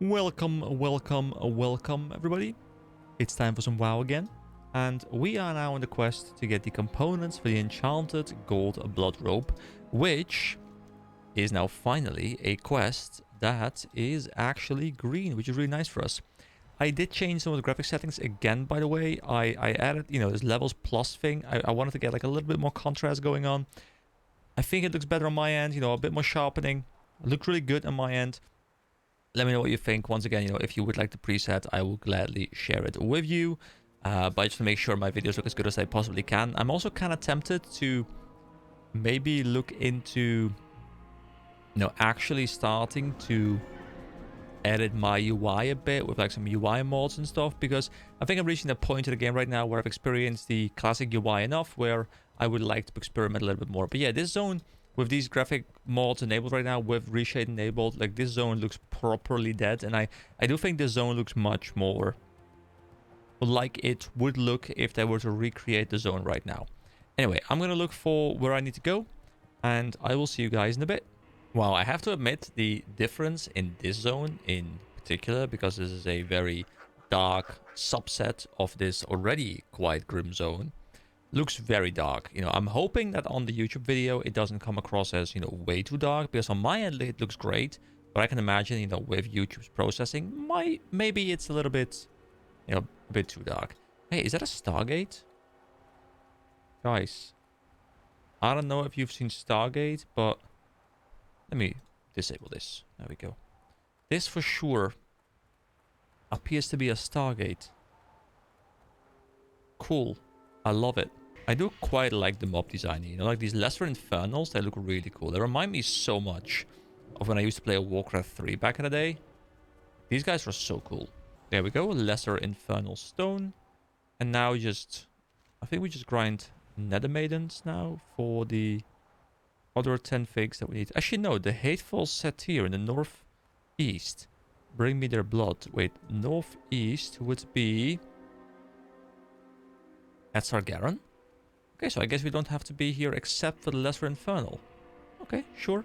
Welcome, everybody. It's time for some WoW again. And we are now on the quest to get the components for the enchanted gold blood robe, which is now finally a quest that is actually green, which is really nice for us. I did change some of the graphic settings again, by the way. I added, this levels plus thing. I wanted to get like a little bit more contrast going on. I think it looks better on my end, a bit more sharpening. It looked really good on my end. Let me know what you think. Once again, if you would like the preset, I will gladly share it with you. But just to make sure my videos look as good as I possibly can. I'm also kind of tempted to maybe look into, actually starting to edit my UI a bit with like some UI mods and stuff, because I think I'm reaching the point of the game right now where I've experienced the classic UI enough where I would like to experiment a little bit more. But yeah, this zone with these graphic mods enabled right now, with reshade enabled, like this zone looks properly dead, and I do think this zone looks much more like it would look if they were to recreate the zone right now. Anyway, I'm gonna look for where I need to go, and I will see you guys in a bit. Wow, I have to admit the difference in this zone in particular, because this is a very dark subset of this already quite grim zone, looks very dark. I'm hoping that on the YouTube video it doesn't come across as, way too dark, because on my end it looks great, but I can imagine, with YouTube's processing, maybe it's a little bit, a bit too dark. Hey, is that a Stargate? Guys, I don't know if you've seen Stargate, but let me disable this. There we go. This for sure appears to be a Stargate. Cool. I love it. I do quite like the mob design, like these lesser infernals, they look really cool. They remind me so much of when I used to play Warcraft 3 back in the day. These guys were so cool. There we go, lesser infernal stone. And now I think we just grind nether maidens now for the other 10 figs that we need. Actually, no, the hateful satyr in the northeast. Bring me their blood. Wait, northeast would be at Sargeran? Okay, so I guess we don't have to be here except for the Lesser Infernal. Okay, sure.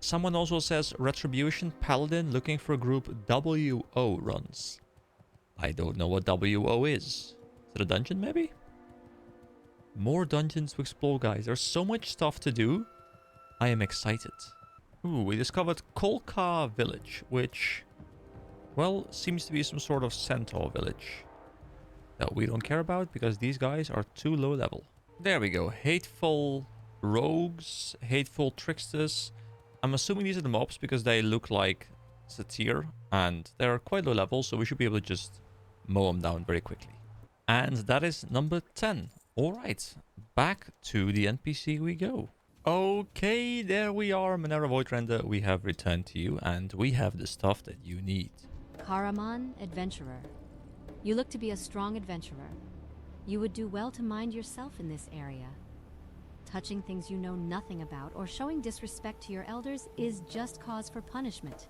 Someone also says Retribution Paladin looking for a group WO runs. I don't know what WO is. Is it a dungeon, maybe? More dungeons to explore, guys. There's so much stuff to do. I am excited. Ooh, we discovered Kolka Village, which, well, seems to be some sort of centaur village that we don't care about because these guys are too low level. There we go. Hateful rogues, hateful tricksters. I'm assuming these are the mobs because they look like satyr and they're quite low level, so we should be able to just mow them down very quickly. And that is number 10. Alright, back to the NPC we go. Okay, there we are, Monera Voidrender. We have returned to you and we have the stuff that you need. Karaman, adventurer. You look to be a strong adventurer. You would do well to mind yourself in this area. Touching things you know nothing about or showing disrespect to your elders is just cause for punishment.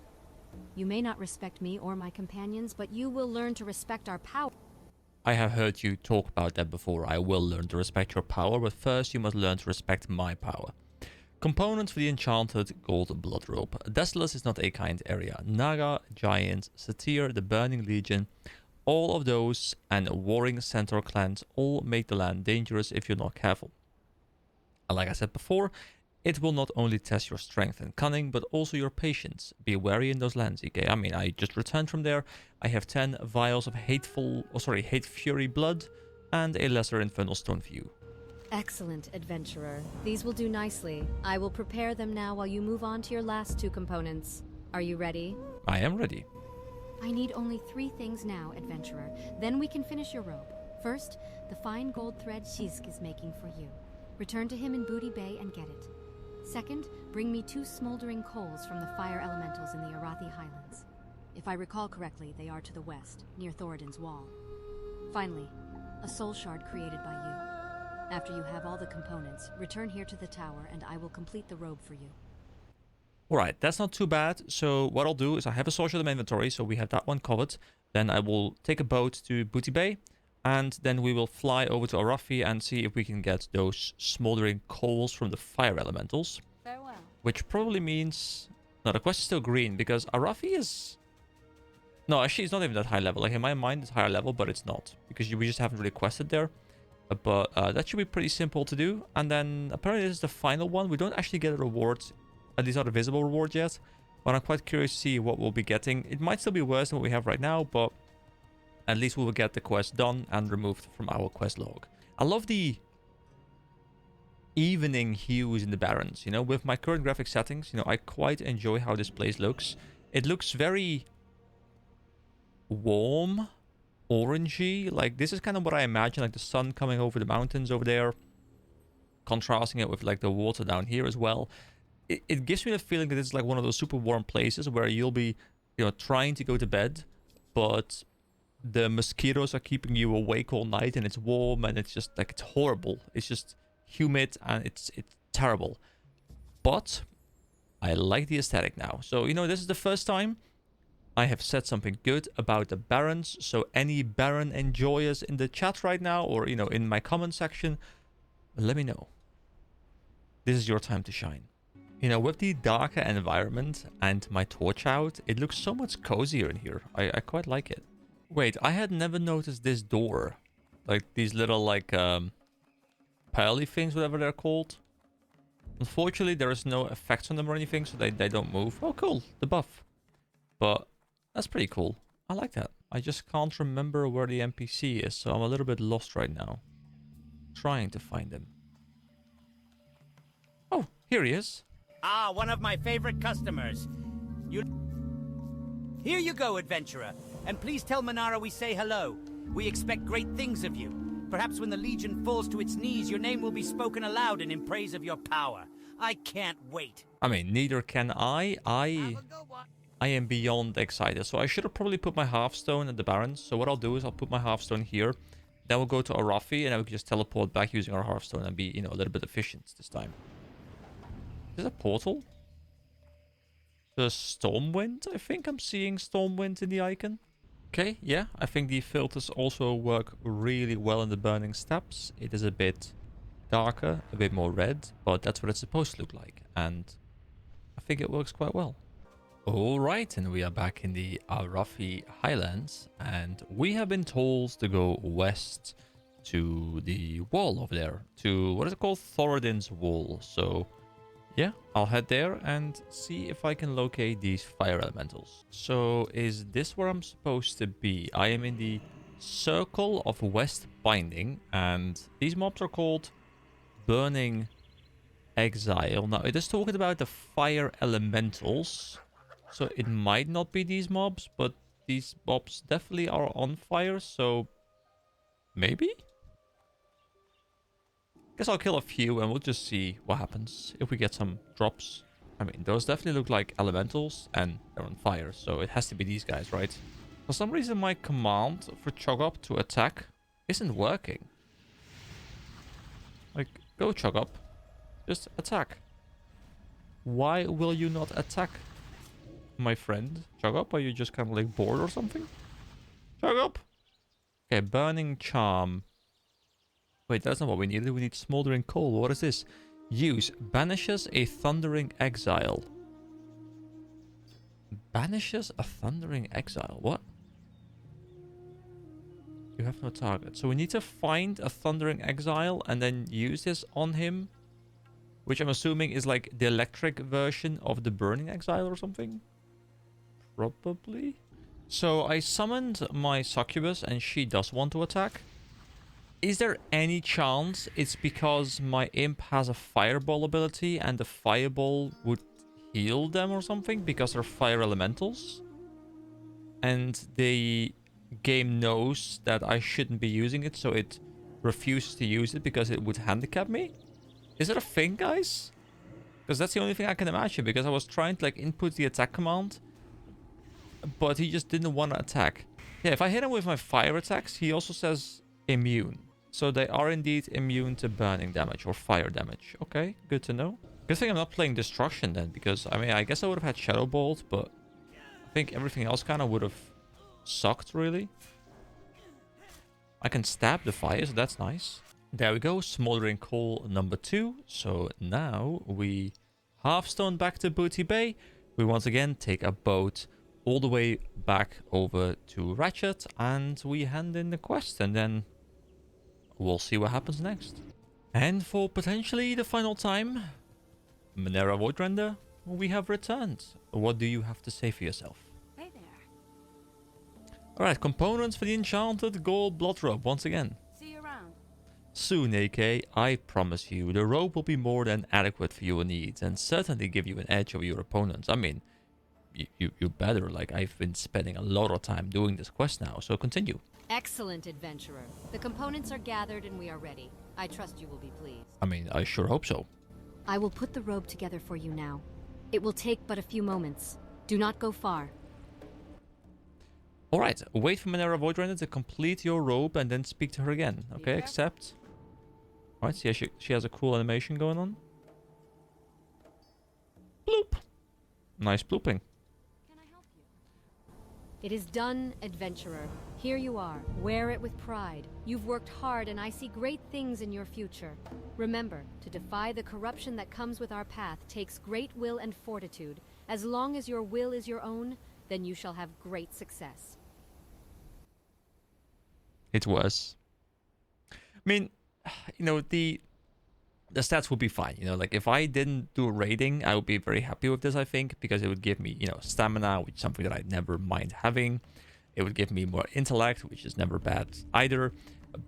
You may not respect me or my companions, but you will learn to respect our power. I have heard you talk about that before. I will learn to respect your power, but first you must learn to respect my power. Components for the enchanted gold blood robe. Desolate is not a kind area. Naga, giant, satyr, the burning legion, all of those and warring centaur clans all make the land dangerous if you're not careful. And like I said before, it will not only test your strength and cunning, but also your patience. Be wary in those lands, okay? I mean, I just returned from there. I have 10 vials of hate fury blood and a lesser infernal stone for you. Excellent, adventurer. These will do nicely. I will prepare them now while you move on to your last two components. Are you ready? I am ready. I need only 3 things now, adventurer. Then we can finish your robe. First, the fine gold thread Shizk is making for you. Return to him in Booty Bay and get it. Second, bring me 2 smoldering coals from the fire elementals in the Arathi Highlands. If I recall correctly, they are to the west, near Thoradin's wall. Finally, a soul shard created by you. After you have all the components, return here to the tower and I will complete the robe for you. Alright, that's not too bad. So what I'll do is I have a social in my inventory, so we have that one covered. Then I will take a boat to Booty Bay, and then we will fly over to Arathi and see if we can get those smoldering coals from the fire elementals. Farewell. Which probably means... No, the quest is still green, because Arathi is No, actually, it's not even that high level. Like, in my mind, it's higher level, but it's not. Because we just haven't really quested there. But that should be pretty simple to do. And then, apparently, this is the final one. We don't actually get a reward. At least not a visible reward yet. But I'm quite curious to see what we'll be getting. It might still be worse than what we have right now, but at least we will get the quest done and removed from our quest log. I love the evening hues in the Barrens. You know, with my current graphic settings, you know, I quite enjoy how this place looks. It looks very warm, orangey. Like, this is kind of what I imagine, like the sun coming over the mountains over there, contrasting it with like the water down here as well. It gives me the feeling that it's like one of those super warm places where you'll be, you know, trying to go to bed, but the mosquitoes are keeping you awake all night, and it's warm, and it's just like, it's horrible. It's just humid, and it's terrible. But I like the aesthetic now. So, you know, this is the first time I have said something good about the Barrens. So any Baron enjoyers in the chat right now, or, you know, in my comment section, let me know. This is your time to shine. You know, with the darker environment and my torch out, it looks so much cozier in here. I quite like it. Wait, I had never noticed this door. Like, these little, like, pearly things, whatever they're called. Unfortunately, there is no effects on them or anything, so they don't move. Oh, cool. The buff. But that's pretty cool. I like that. I just can't remember where the NPC is, so I'm a little bit lost right now. Trying to find him. Oh, here he is. Ah, one of my favorite customers. Here you go, adventurer. And please tell Manara we say hello. We expect great things of you. Perhaps when the Legion falls to its knees, your name will be spoken aloud and in praise of your power. I can't wait. I mean, neither can I. I am beyond excited. So I should have probably put my Hearthstone at the Barrens. So what I'll do is I'll put my Hearthstone here. Then we'll go to Arathi, and then we can just teleport back using our Hearthstone and be, you know, a little bit efficient this time. Is this a portal? The Stormwind? I think I'm seeing Stormwind in the icon. Okay, yeah, I think the filters also work really well in the Burning Steppes. It is a bit darker, a bit more red, but that's what it's supposed to look like. And I think it works quite well. Alright, and we are back in the Arathi Highlands, and we have been told to go west to the wall over there, to, what is it called? Thoradin's Wall. So yeah, I'll head there and see if I can locate these fire elementals. So is this where I'm supposed to be? I am in the Circle of West Binding, and these mobs are called Burning Exile. Now, it is talking about the fire elementals, so it might not be these mobs, but these mobs definitely are on fire, so maybe? Guess I'll kill a few and we'll just see what happens if we get some drops. I mean, those definitely look like elementals and they're on fire, so it has to be these guys, right? For some reason, my command for Cho'Gath to attack isn't working. Like, go Cho'Gath. Just attack. Why will you not attack, my friend? Cho'Gath, are you just kind of like bored or something? Cho'Gath! Okay, Burning Charm. Wait, that's not what we needed. We need Smoldering Coal. What is this? Use. Banishes a Thundering Exile. Banishes a Thundering Exile. What? You have no target. So we need to find a Thundering Exile and then use this on him. Which I'm assuming is like the electric version of the Burning Exile or something? Probably. So I summoned my Succubus and she does want to attack. Is there any chance it's because my imp has a fireball ability and the fireball would heal them or something because they're fire elementals? And the game knows that I shouldn't be using it, so it refuses to use it because it would handicap me? Is it a thing, guys? Because that's the only thing I can imagine, because I was trying to like input the attack command, but he just didn't want to attack. Yeah, if I hit him with my fire attacks, he also says immune. So they are indeed immune to burning damage or fire damage. Okay, good to know. Good thing I'm not playing Destruction then, because, I mean, I guess I would have had Shadow Bolt, but I think everything else kind of would have sucked, really. I can stab the fire, so that's nice. There we go, Smoldering Coal number 2. So now we Hearthstone back to Booty Bay. We once again take a boat all the way back over to Ratchet, and we hand in the quest, and then we'll see what happens next. And for potentially the final time, Manera Voidrender, we have returned. What do you have to say for yourself? Hey there. Alright, components for the enchanted gold blood robe once again. See you around. Soon, AK, I promise you, the robe will be more than adequate for your needs and certainly give you an edge over your opponents. I mean, you better. Like, I've been spending a lot of time doing this quest now, so continue. Excellent, adventurer. The components are gathered and we are ready. I trust you will be pleased. I mean, I sure hope so. I will put the robe together for you now. It will take but a few moments. Do not go far. Alright, wait for Manera Voidrender to complete your robe and then speak to her again. Okay, Yeah. accept. Alright, see, she has a cool animation going on. Bloop! Nice blooping. Can I help you? It is done, adventurer. Here you are. Wear it with pride. You've worked hard and I see great things in your future. Remember, to defy the corruption that comes with our path takes great will and fortitude. As long as your will is your own, then you shall have great success. It was. I mean, you know, the stats would be fine. You know, like if I didn't do raiding, I would be very happy with this, I think, because it would give me, you know, stamina, which is something that I'd never mind having. It would give me more intellect, which is never bad either.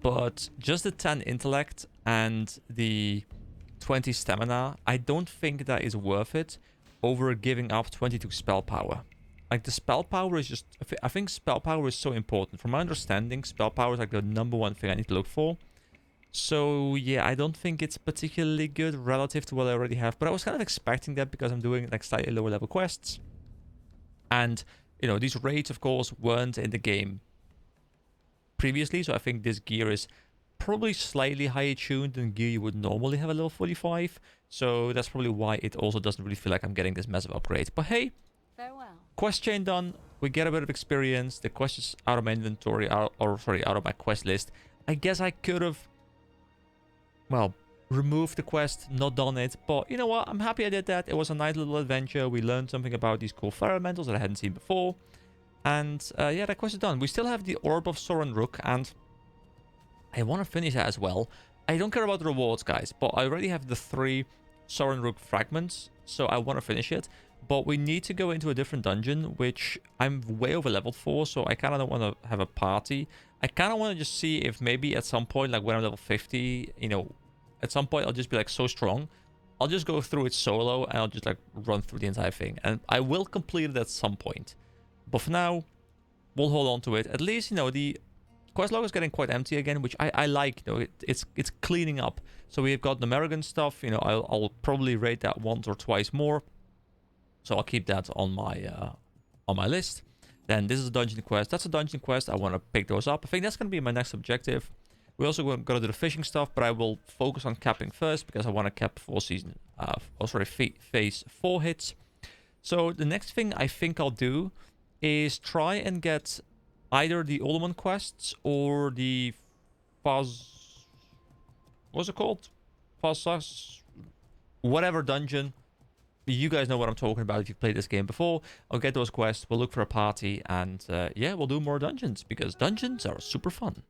But just the 10 intellect and the 20 stamina, I don't think that is worth it over giving up 22 spell power. Like, the spell power is just... I think spell power is so important. From my understanding, spell power is like the #1 thing I need to look for. So, yeah, I don't think it's particularly good relative to what I already have. But I was kind of expecting that because I'm doing, like, slightly lower level quests. And, you know, these raids, of course, weren't in the game previously. So I think this gear is probably slightly higher tuned than gear you would normally have at level 45. So that's probably why it also doesn't really feel like I'm getting this massive upgrade. But hey... Farewell. Quest chain done. We get a bit of experience. The quest is out of my inventory, out of my quest list. I guess I could have, well, removed the quest, not done it. But you know what? I'm happy I did that. It was a nice little adventure. We learned something about these cool fire elementals that I hadn't seen before. And yeah, that quest is done. We still have the Orb of Soren Rook, and I want to finish that as well. I don't care about the rewards, guys, but I already have the 3 Soren Rook fragments, so I want to finish it. But we need to go into a different dungeon, which I'm way over leveled for, so I kind of don't want to have a party. I kind of want to just see if maybe at some point, like when I'm level 50, you know, at some point I'll just be like so strong. I'll just go through it solo and I'll just like run through the entire thing. And I will complete it at some point. But for now, we'll hold on to it. At least, you know, the quest log is getting quite empty again, which I like. You know, it's cleaning up. So we've got the American stuff. You know, I'll probably rate that once or twice more. So I'll keep that on my list. Then this is a dungeon quest. That's a dungeon quest. I want to pick those up. I think that's going to be my next objective. We also got to do the fishing stuff, but I will focus on capping first because I want to cap phase 4 hits. So the next thing I think I'll do is try and get either the Ultimate quests or the what's it called? Whatever dungeon. You guys know what I'm talking about if you've played this game before. I'll get those quests, we'll look for a party, and yeah, we'll do more dungeons, because dungeons are super fun.